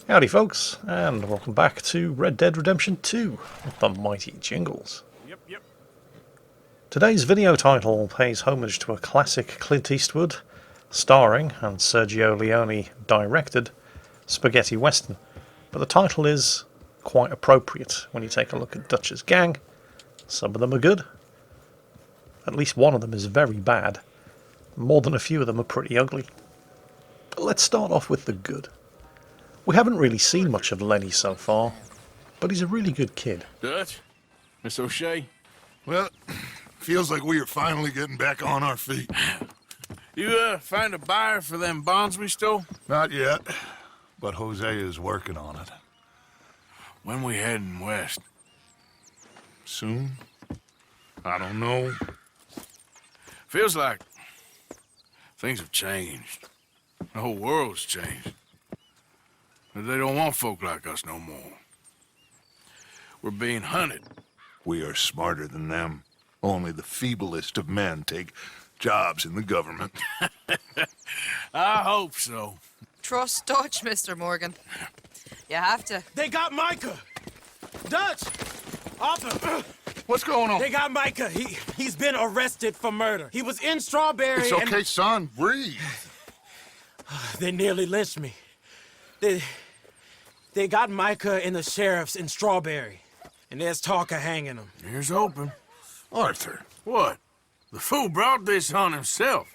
Howdy folks, and welcome back to Red Dead Redemption 2 with the mighty Jingles. Yep. Today's video title pays homage to a classic Clint Eastwood, starring and Sergio Leone directed, spaghetti western, but the title is quite appropriate when you take a look at Dutch's gang. Some of them are good, at least one of them is very bad, more than a few of them are pretty ugly. But let's start off with the good. We haven't really seen much of Lenny so far, but he's a really good kid. Dutch? Miss O'Shea? Well, feels like we are finally getting back on our feet. You, find a buyer for them bonds we stole? Not yet, but Jose is working on it. When we heading west? Soon? I don't know. Feels like things have changed. The whole world's changed. But they don't want folk like us no more. We're being hunted. We are smarter than them. Only the feeblest of men take jobs in the government. I hope so. Trust Dutch, Mr. Morgan. You have to. They got Micah! Dutch! Arthur! What's going on? They got Micah. He's been arrested for murder. He was in Strawberry It's okay, son. Breathe. They nearly lynched me. They got Micah and the sheriffs in Strawberry. And there's talk of hanging him. Here's hoping. Arthur, What? The fool brought this on himself.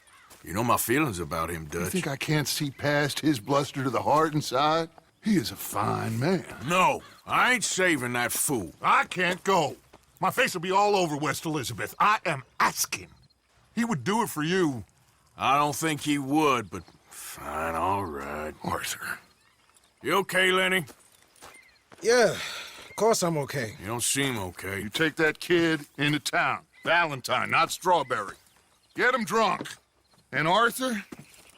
You know my feelings about him, you Dutch. think I can't see past his bluster to the heart inside? He is a fine man. No, I ain't saving that fool. I can't go. My face will be all over West Elizabeth. I am asking. He would do it for you. I don't think he would, but fine, all right. Arthur. You okay, Lenny? Yeah, of course I'm okay. You don't seem okay. You take that kid into town. Valentine, not Strawberry. Get him drunk. And Arthur,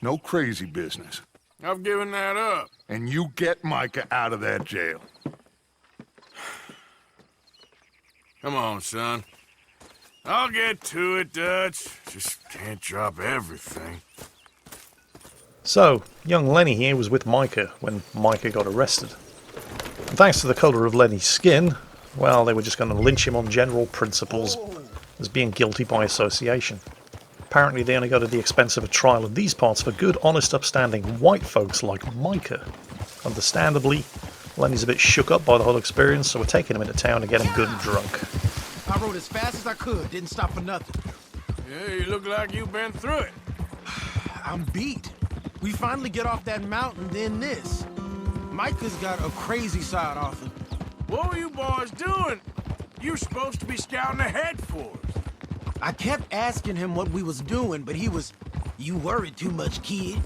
no crazy business. I've given that up. And you get Micah out of that jail. Come on, son. I'll get to it, Dutch. Just can't drop everything. So, young Lenny here was with Micah when Micah got arrested. And thanks to the colour of Lenny's skin, well, they were just going to lynch him on general principles as being guilty by association. Apparently they only go to the expense of a trial in these parts for good, honest, upstanding white folks like Micah. Understandably, Lenny's a bit shook up by the whole experience, so we're taking him into town to get him good and drunk. I rode as fast as I could, didn't stop for nothing. Yeah, you look like you've been through it. I'm beat. We finally get off that mountain, then this. Micah's got a crazy side, Arthur. What were you boys doing? You were supposed to be scouting ahead for us. I kept asking him what we was doing, but he was, "You worry too much, kid.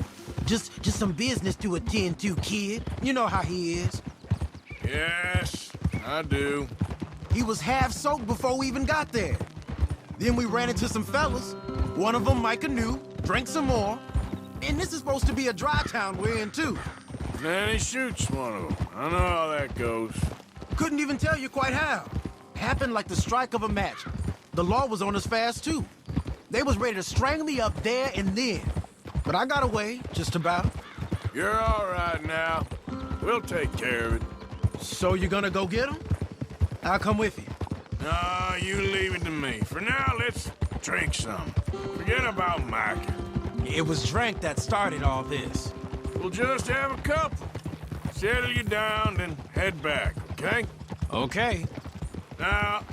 Just some business to attend to, kid. You know how he is." Yes, I do. He was half soaked before we even got there. Then we ran into some fellas. One of them Micah knew, drank some more. And this is supposed to be a dry town we're in, too. Then he shoots one of them. I know how that goes. Couldn't even tell you quite how. Happened like the strike of a match. The law was on us fast, too. They was ready to strangle me up there and then. But I got away, just about. You're all right now. We'll take care of it. So you're gonna go get him? I'll come with you. No, you leave it to me. For now, let's drink some. Forget about Micah. It was drink that started all this. We'll just have a couple. Settle you down, then head back, okay? Okay. Now,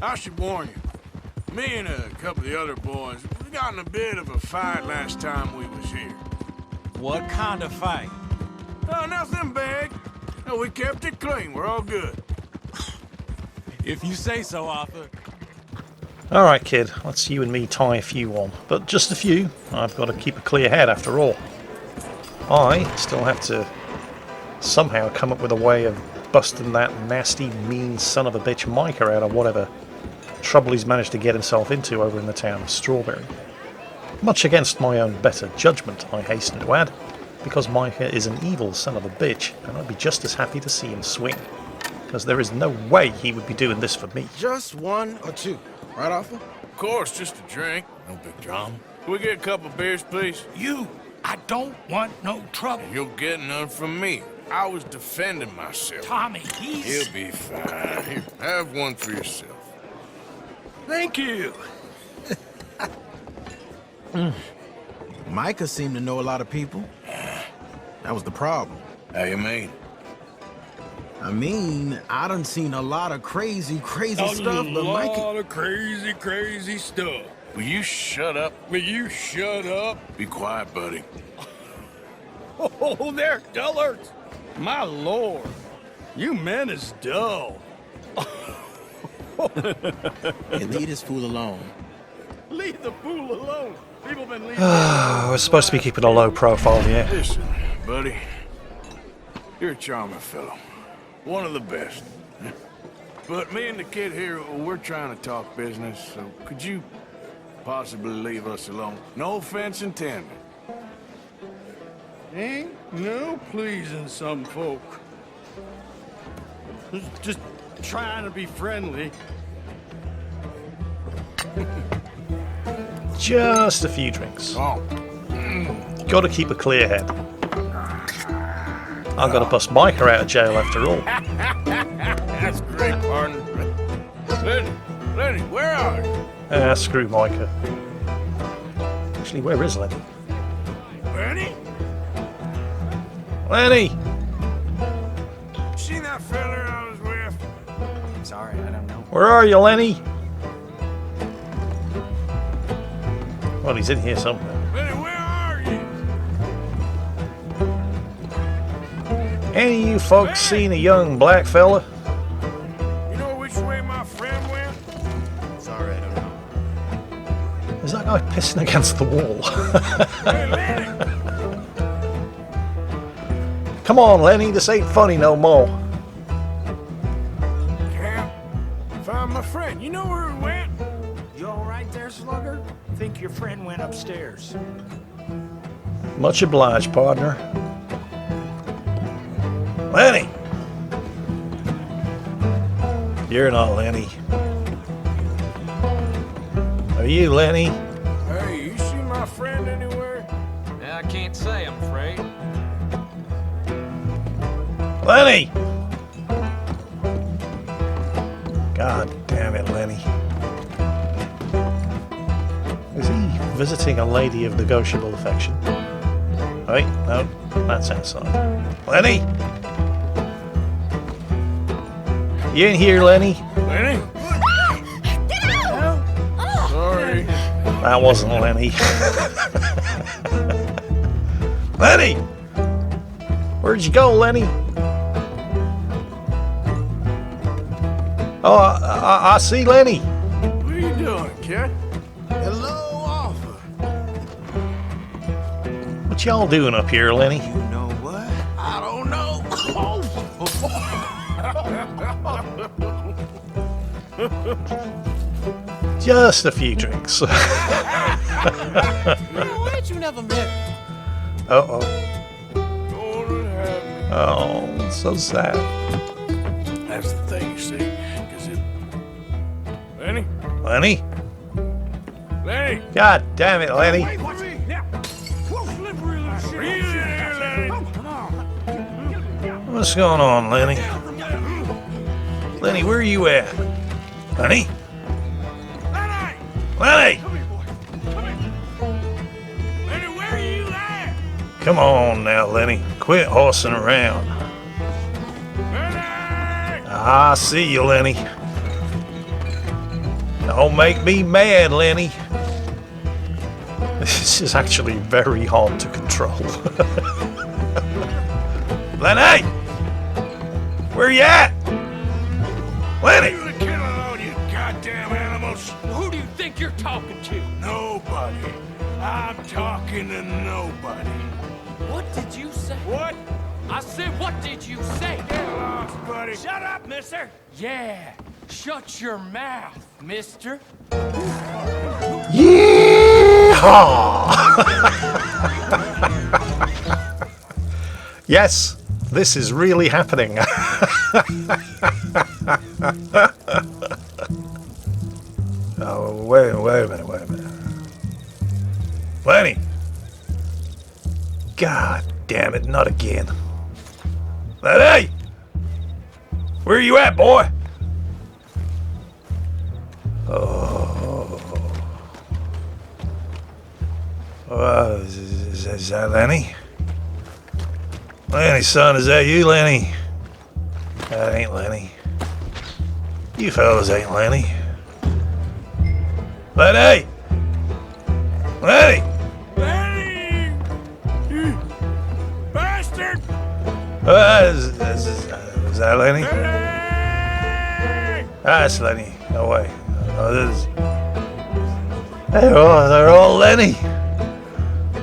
I should warn you. Me and a couple of the other boys, we got in a bit of a fight last time we was here. What kind of fight? Oh, nothing big. No, we kept it clean. We're all good. If you say so, Arthur. Alright kid, let's you and me tie a few on. But just a few. I've got to keep a clear head after all. I still have to somehow come up with a way of busting that nasty, mean son of a bitch Micah out of whatever trouble he's managed to get himself into over in the town of Strawberry. Much against my own better judgment, I hasten to add, because Micah is an evil son of a bitch, and I'd be just as happy to see him swing. Because there is no way he would be doing this for me. Just one or two, right, Arthur? Of course, just a drink. No big drama. Can we get a couple beers, please? You I don't want no trouble. You'll get none from me. I was defending myself. Tommy, he's... He'll be fine. Here, have one for yourself. Thank you. Micah seemed to know a lot of people. That was the problem. How you mean? I mean, I done seen a lot of crazy stuff, but Micah... of crazy stuff. Will you shut up? Will you shut up? Be quiet, buddy. Oh, they're dullards. My lord, you men is dull. Hey, leave this fool alone. Leave the fool alone. People been leaving. We're supposed to be keeping a low profile here. Listen, buddy. You're a charming fellow. One of the best. But me and the kid here, we're trying to talk business, so could you possibly leave us alone? No offense intended. Ain't no pleasing some folk. Just trying to be friendly. Just a few drinks. Oh, Gotta keep a clear head. I've got to bust Micah out of jail after all. that's great, partner. Lenny, where are you? Screw Micah. Actually, where is Lenny? Lenny? Lenny! See that fella I was with? Sorry, I don't know. Where are you, Lenny? Well, he's in here somewhere. Lenny, where are you? Any of you folks seen a young black fella? You know which way my friend went? Sorry, I don't know. Is that guy pissing against the wall? Hey, Lenny! Come on, Lenny, this ain't funny no more. Camp. Found my friend. You know where he went? You all right there, Slugger? Think your friend went upstairs. Much obliged, partner. Lenny! You're not Lenny. Are you Lenny? Hey, you see my friend anywhere? I can't say, I'm afraid. Lenny! God damn it, Lenny. Is he visiting a lady of negotiable affection? Wait, no, that's outside. Lenny! You in here, Lenny? Lenny? Sorry. That wasn't Lenny. Lenny! Where'd you go, Lenny? Oh, I see Lenny. What are you doing, kid? Hello, Arthur. What y'all doing up here, Lenny? You know what? I don't know. Just a few drinks. You know what? You never met her. Uh-oh. Lord have me. Oh, so sad. That's the thing, you see. Because it... Lenny? Lenny? Lenny! God damn it, Lenny. Wait for me! Now! Whoa, slippery little shit! Breathe in here, Lenny! Come on! What's going on, Lenny? Lenny, where are you at? Lenny? Lenny! Lenny! Come here, boy! Come here! Lenny, where are you at? Come on now, Lenny. Quit horsing around. Lenny! I see you, Lenny. Don't make me mad, Lenny. This is actually very hard to control. Lenny! Where you at? Lenny! You the killing all you goddamn animals! Who do you think you're talking to? Nobody. I'm talking to nobody. What did you say? What? I said, what did you say? Get lost, buddy. Shut up, mister! Yeah, shut your mouth, mister. Yeehaw! Yes, this is really happening. Oh, wait a minute. Lenny! God damn it, not again. Hey! Where are you at, boy? Oh. Is that Lenny? Lenny, son, is that you, Lenny? That ain't Lenny. You fellas ain't Lenny. Lenny! Lenny! Lenny! You bastard! Is that Lenny? Lenny! That's Lenny. No way. No, this is... They're all Lenny.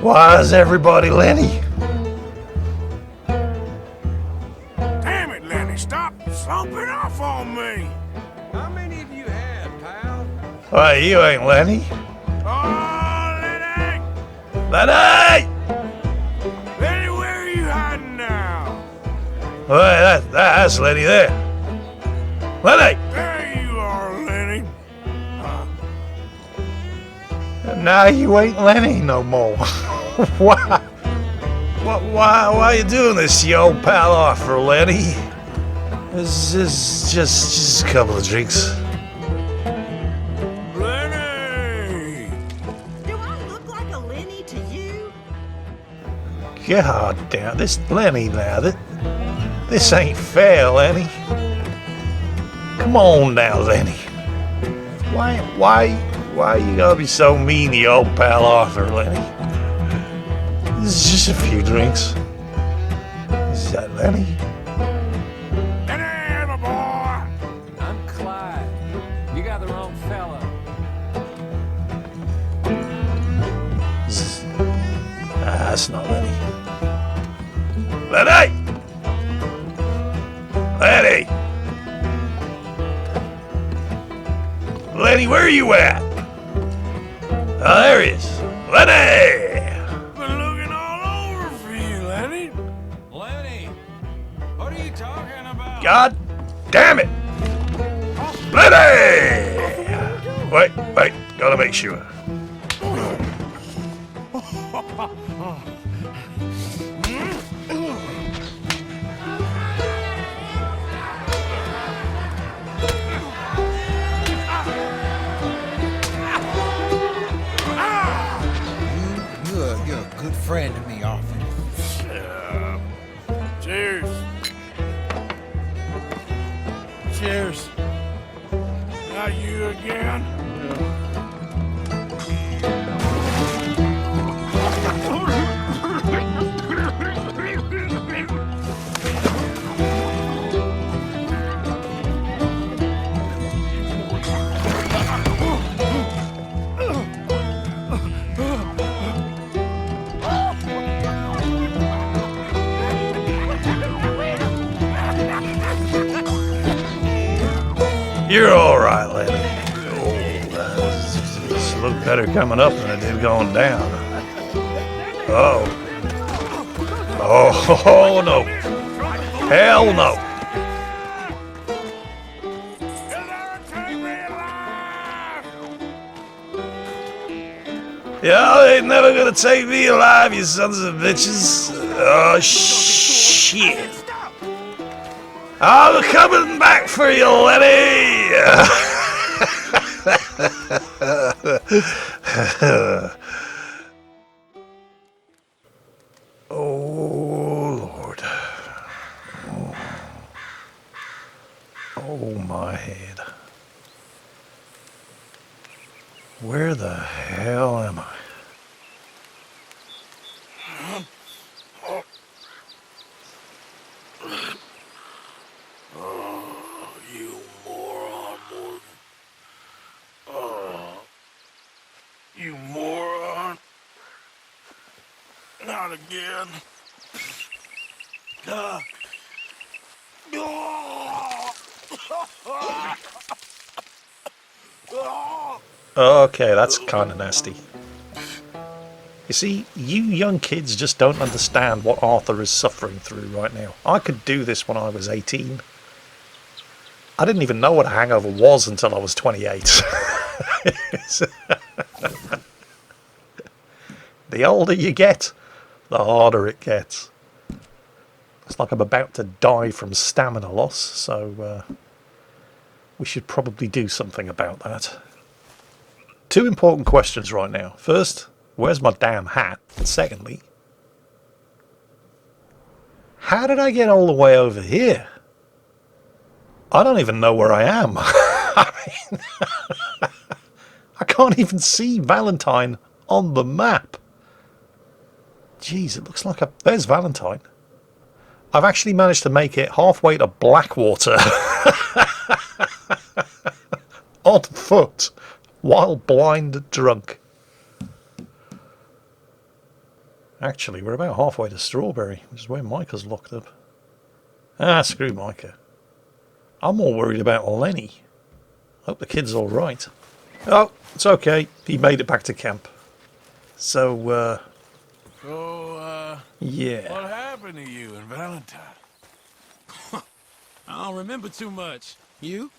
Why is everybody Lenny? Damn it, Lenny, stop slumping off on me! How many of you had, pal? Why, you ain't Lenny. Oh, Lenny! Lenny! Lenny, where are you hiding now? Why, that's Lenny there. Lenny! There you are, Lenny. Now you ain't Lenny no more. Why? Why you doing this, you old pal offer, Lenny? This is just a couple of drinks. Lenny! Do I look like a Lenny to you? God damn, this Lenny now, this ain't fair, Lenny. Come on now, Lenny. Why you gotta be so mean to your old pal Arthur, Lenny? This is just a few drinks. Is that Lenny? Lenny, my boy! I'm Clyde. You got the wrong fella. That's not Lenny. Lenny! Lenny! Lenny, where are you at? Oh, there he is. Lenny! Been looking all over for you, Lenny. Lenny, what are you talking about? God damn it! Lenny! Wait, gotta make sure. You're a good friend to me, Arthur. Cheers. Cheers. Not you again? You're alright, Lenny. Oh, this looked better coming up than it did going down. Oh. Oh, no. Hell no. Y'all ain't never gonna take me alive, you sons of bitches. Oh, shit. I'm coming back for you, Lenny! Oh, Lord. Oh, my head. Where the hell am I? You moron, Morgan. Oh, you moron. Not again. Okay, that's kind of nasty. You see, you young kids just don't understand what Arthur is suffering through right now. I could do this when I was 18. I didn't even know what a hangover was until I was 28. The older you get, the harder it gets. It's like I'm about to die from stamina loss, so we should probably do something about that. Two important questions right now. First, where's my damn hat? And secondly, how did I get all the way over here? I don't even know where I am. I mean, I can't even see Valentine on the map. Jeez, it looks like there's Valentine. I've actually managed to make it halfway to Blackwater on foot while blind drunk. Actually, we're about halfway to Strawberry, which is where Micah's locked up. Ah, screw Micah. I'm more worried about Lenny. Hope the kid's alright. Oh, it's okay. He made it back to camp. So, yeah. What happened to you and Valentine? I don't remember too much. You?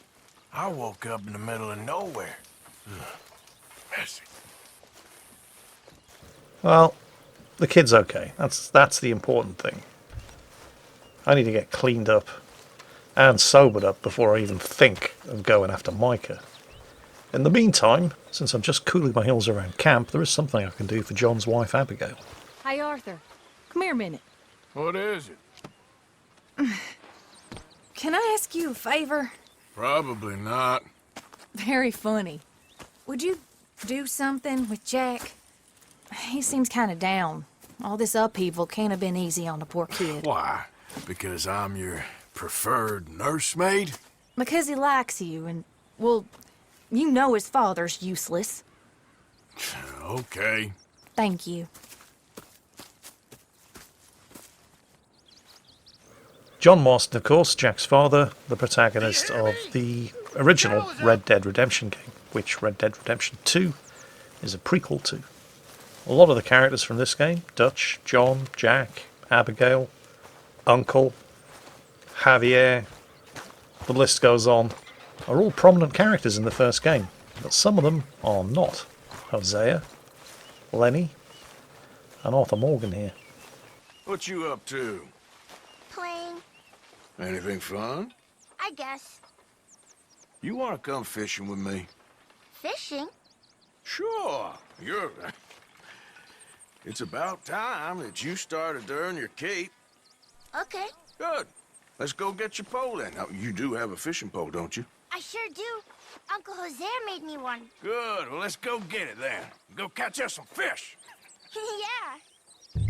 I woke up in the middle of nowhere. Messy. Well, the kid's okay. That's the important thing. I need to get cleaned up and sobered up before I even think of going after Micah. In the meantime, since I'm just cooling my heels around camp, there is something I can do for John's wife, Abigail. Hey, Arthur. Come here a minute. What is it? Can I ask you a favor? Probably not. Very funny. Would you do something with Jack? He seems kind of down. All this upheaval can't have been easy on the poor kid. Why? Because I'm your preferred nursemaid? Because he likes you and, well, you know his father's useless. Okay. Thank you. John Marston, of course, Jack's father, the protagonist of the original Red Dead Redemption game, which Red Dead Redemption 2 is a prequel to. A lot of the characters from this game, Dutch, John, Jack, Abigail, Uncle, Javier, the list goes on, are all prominent characters in the first game, but some of them are not. Hosea, Lenny, and Arthur Morgan here. What you up to? Playing, Anything fun? I guess. You want to come fishing with me? Fishing? Sure. It's about time that you started to earn your keep. Okay, Good. Let's go get your pole then. Now, you do have a fishing pole, don't you? I sure do. Uncle Jose made me one. Good. Well, let's go get it then. Go catch us some fish. Yeah.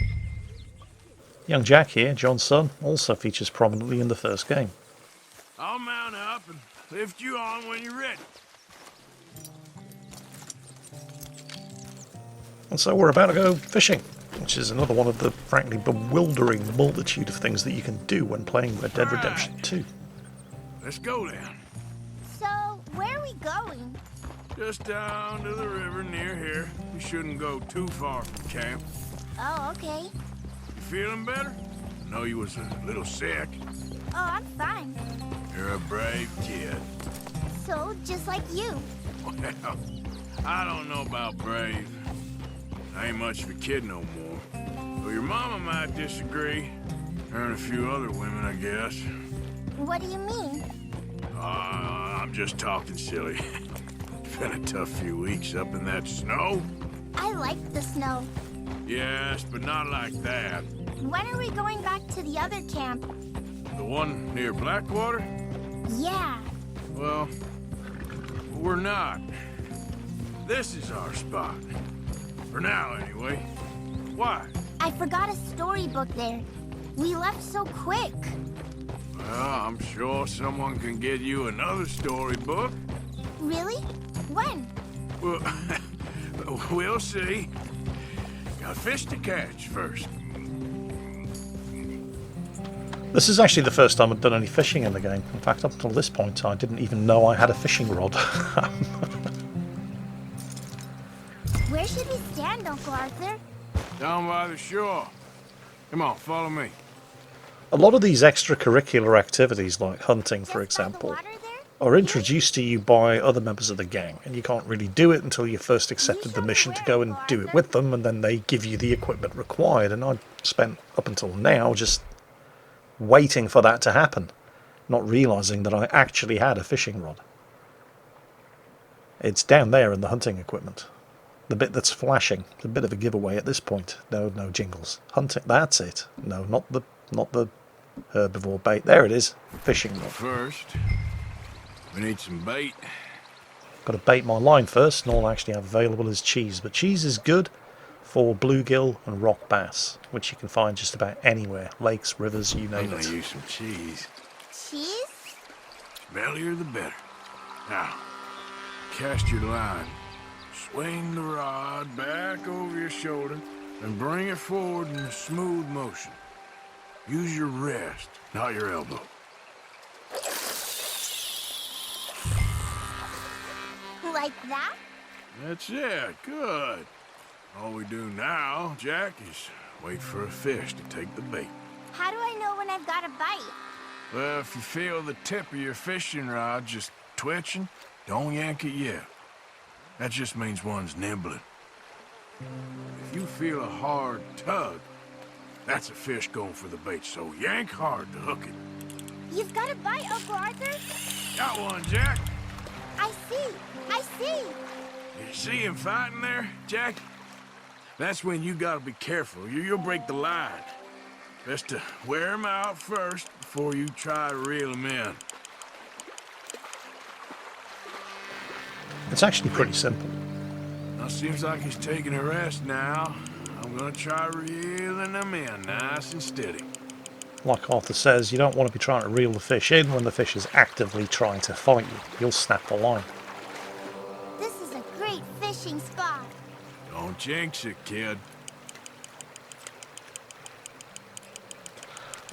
Young Jack here, John's son, also features prominently in the first game. I'll mount up and lift you on when you're ready. And so we're about to go fishing, which is another one of the frankly bewildering multitude of things that you can do when playing Red Dead Redemption 2. Let's go then. So, where are we going? Just down to the river near here. We shouldn't go too far from camp. Oh, okay. You feeling better? I know you was a little sick. Oh, I'm fine. You're a brave kid. So, just like you. Well, I don't know about brave. I ain't much of a kid no more. Well, your mama might disagree. Her and a few other women, I guess. What do you mean? I'm just talking silly. It's been a tough few weeks up in that snow. I like the snow. Yes, but not like that. When are we going back to the other camp? The one near Blackwater? Yeah. Well, we're not. This is our spot. For now, anyway. Why? I forgot a storybook there. We left so quick. Well, I'm sure someone can get you another storybook. Really? When? Well, we'll see. Got fish to catch first. This is actually the first time I've done any fishing in the game. In fact, up until this point, I didn't even know I had a fishing rod. Where should we stand, Uncle Arthur? Down by the shore. Come on, follow me. A lot of these extracurricular activities, like hunting, for Just by the example, water there? are introduced to you by other members of the gang, and you can't really do it until you first accepted the mission to go and do it with them, and then they give you the equipment required. And I've spent up until now just waiting for that to happen, not realizing that I actually had a fishing rod. It's down there in the hunting equipment. The bit that's flashing. It's a bit of a giveaway at this point. No Jingles. Hunting, that's it. No, not the herbivore bait. There it is. Fishing rod. First, we need some bait. Got to bait my line first, and all I actually have available is cheese. But cheese is good for bluegill and rock bass, which you can find just about anywhere. Lakes, rivers, you I'm name gonna it. use some cheese. Cheese? Smellier the better. Now, cast your line. Swing the rod back over your shoulder and bring it forward in a smooth motion. Use your wrist, not your elbow. Like that? That's it. Good. All we do now, Jack, is wait for a fish to take the bait. How do I know when I've got a bite? Well, if you feel the tip of your fishing rod just twitching, don't yank it yet. That just means one's nibbling. If you feel a hard tug, that's a fish going for the bait, so yank hard to hook it. You've got a bite, Uncle Arthur? Got one, Jack. I see. I see. You see him fighting there, Jack? That's when you gotta be careful. You'll break the line. Best to wear him out first before you try to reel him in. It's actually pretty simple. Now, seems like he's taking a rest now. I'm gonna try reeling him in nice and steady. Like Arthur says, you don't want to be trying to reel the fish in when the fish is actively trying to fight you. You'll snap the line. This is a great fishing spot. Don't jinx it, kid.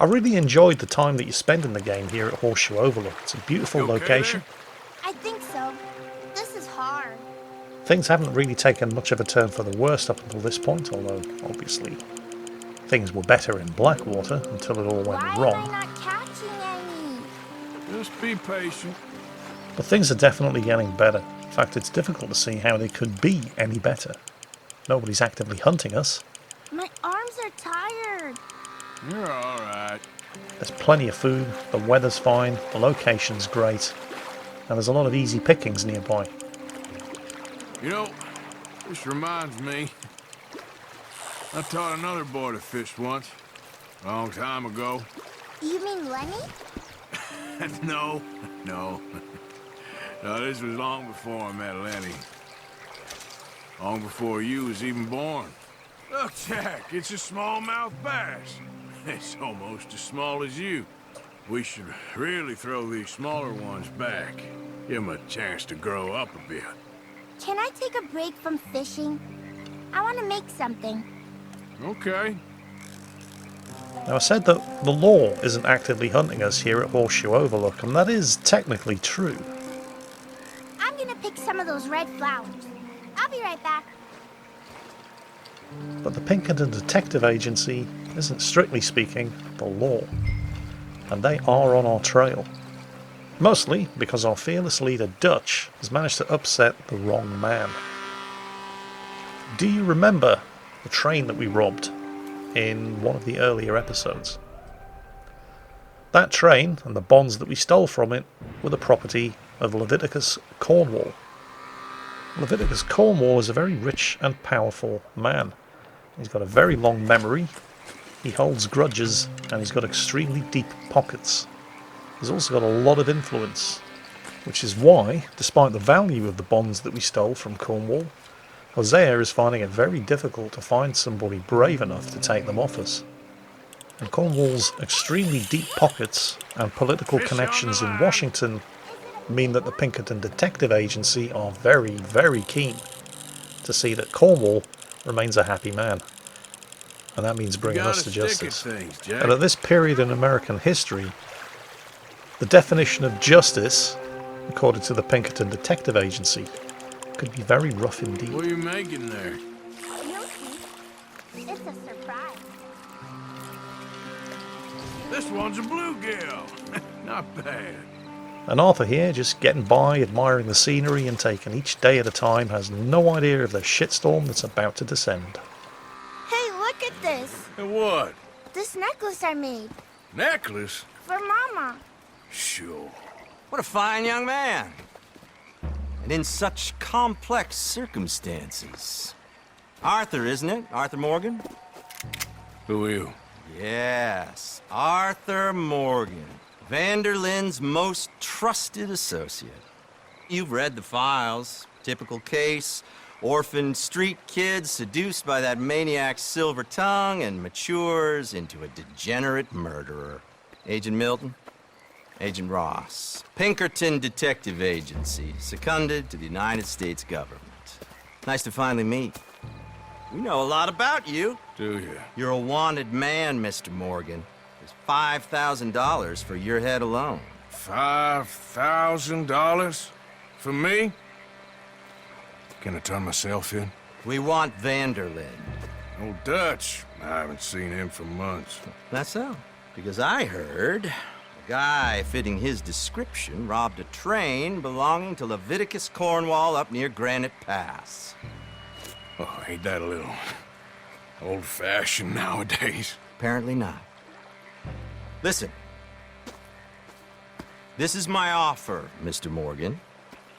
I really enjoyed the time that you spend in the game here at Horseshoe Overlook. It's a beautiful You okay location. I think so. This is hard. Things haven't really taken much of a turn for the worst up until this point, although obviously things were better in Blackwater until it all went Why am wrong. I not catching any? Just be patient. But things are definitely getting better. In fact, it's difficult to see how they could be any better. Nobody's actively hunting us. My arms are tired. You're all right. There's plenty of food, the weather's fine, the location's great, and there's a lot of easy pickings nearby. You know, this reminds me. I taught another boy to fish once. A long time ago. You mean Lenny? No. No, this was long before I met Lenny. Long before you was even born. Look, Jack, it's a smallmouth bass. It's almost as small as you. We should really throw these smaller ones back. Give them a chance to grow up a bit. Can I take a break from fishing? I want to make something. Okay. Now I said that the law isn't actively hunting us here at Horseshoe Overlook, and that is technically true. I'm gonna pick some of those red flowers. I'll be right back. But the Pinkerton Detective Agency isn't, strictly speaking, the law. And they are on our trail. Mostly because our fearless leader, Dutch, has managed to upset the wrong man. Do you remember the train that we robbed in one of the earlier episodes? That train and the bonds that we stole from it were the property of Leviticus Cornwall. Leviticus Cornwall is a very rich and powerful man. He's got a very long memory, he holds grudges, and he's got extremely deep pockets. He's also got a lot of influence, which is why, despite the value of the bonds that we stole from Cornwall, Hosea is finding it very difficult to find somebody brave enough to take them off us. And Cornwall's extremely deep pockets and political connections in Washington mean that the Pinkerton Detective Agency are very, very keen to see that Cornwall remains a happy man. And that means bringing us to justice. And at this period in American history, the definition of justice, according to the Pinkerton Detective Agency, could be very rough indeed. What are you making there? It's a surprise. This one's a bluegill. Not bad. And Arthur here, just getting by, admiring the scenery and taking each day at a time, has no idea of the shitstorm that's about to descend. Hey, look at this. And what? This necklace I made. Necklace? For Mama. Sure. What a fine young man. And in such complex circumstances. Arthur, isn't it? Arthur Morgan? Who are you? Yes, Arthur Morgan. Vanderlyn's most trusted associate. You've read the files. Typical case. Orphaned street kid seduced by that maniac's silver tongue and matures into a degenerate murderer. Agent Milton? Agent Ross. Pinkerton Detective Agency, seconded to the United States government. Nice to finally meet. We know a lot about you. Do you? You're a wanted man, Mr. Morgan. There's $5,000 for your head alone. $5,000? For me? Can I turn myself in? We want Vanderlyn. Old Dutch. I haven't seen him for months. That's so. Because I heard a guy fitting his description robbed a train belonging to Leviticus Cornwall up near Granite Pass. Oh, ain't that a little old-fashioned nowadays? Apparently not. Listen. This is my offer, Mr. Morgan.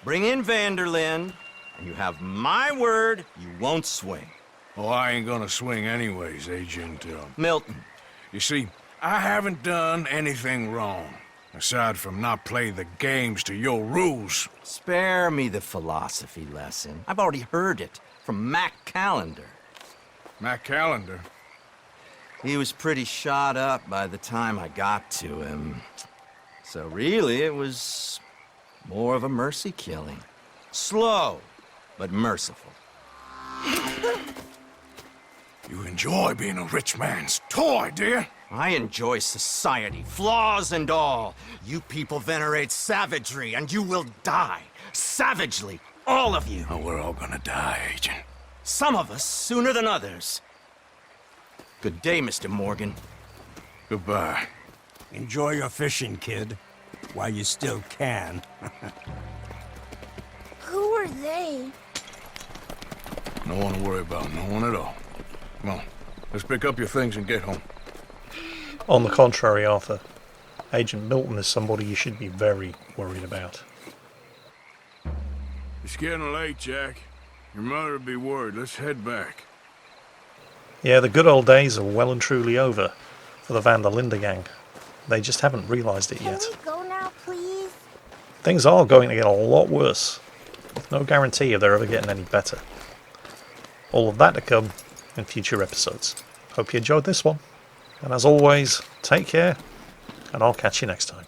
Bring in Vanderlyn, and you have my word you won't swing. Oh, I ain't gonna swing anyways, Agent, Milton. You see, I haven't done anything wrong, aside from not playing the games to your rules. Spare me the philosophy lesson. I've already heard it from Mac Callender. Mac Callender? He was pretty shot up by the time I got to him. So really, it was more of a mercy killing. Slow, but merciful. You enjoy being a rich man's toy, dear? I enjoy society, flaws and all. You people venerate savagery, and you will die. Savagely, all of you. Oh, we're all gonna die, Agent. Some of us sooner than others. Good day, Mr. Morgan. Goodbye. Enjoy your fishing, kid, while you still can. Who are they? No one to worry about, no one at all. Come on, let's pick up your things and get home. On the contrary, Arthur, Agent Milton is somebody you should be very worried about. It's getting late, Jack. Your mother'll be worried. Let's head back. Yeah, the good old days are well and truly over for the Van der Linde gang. They just haven't realised it Can yet. we go now, please? Things are going to get a lot worse, with no guarantee of they're ever getting any better. All of that to come in future episodes. Hope you enjoyed this one. And as always, take care, and I'll catch you next time.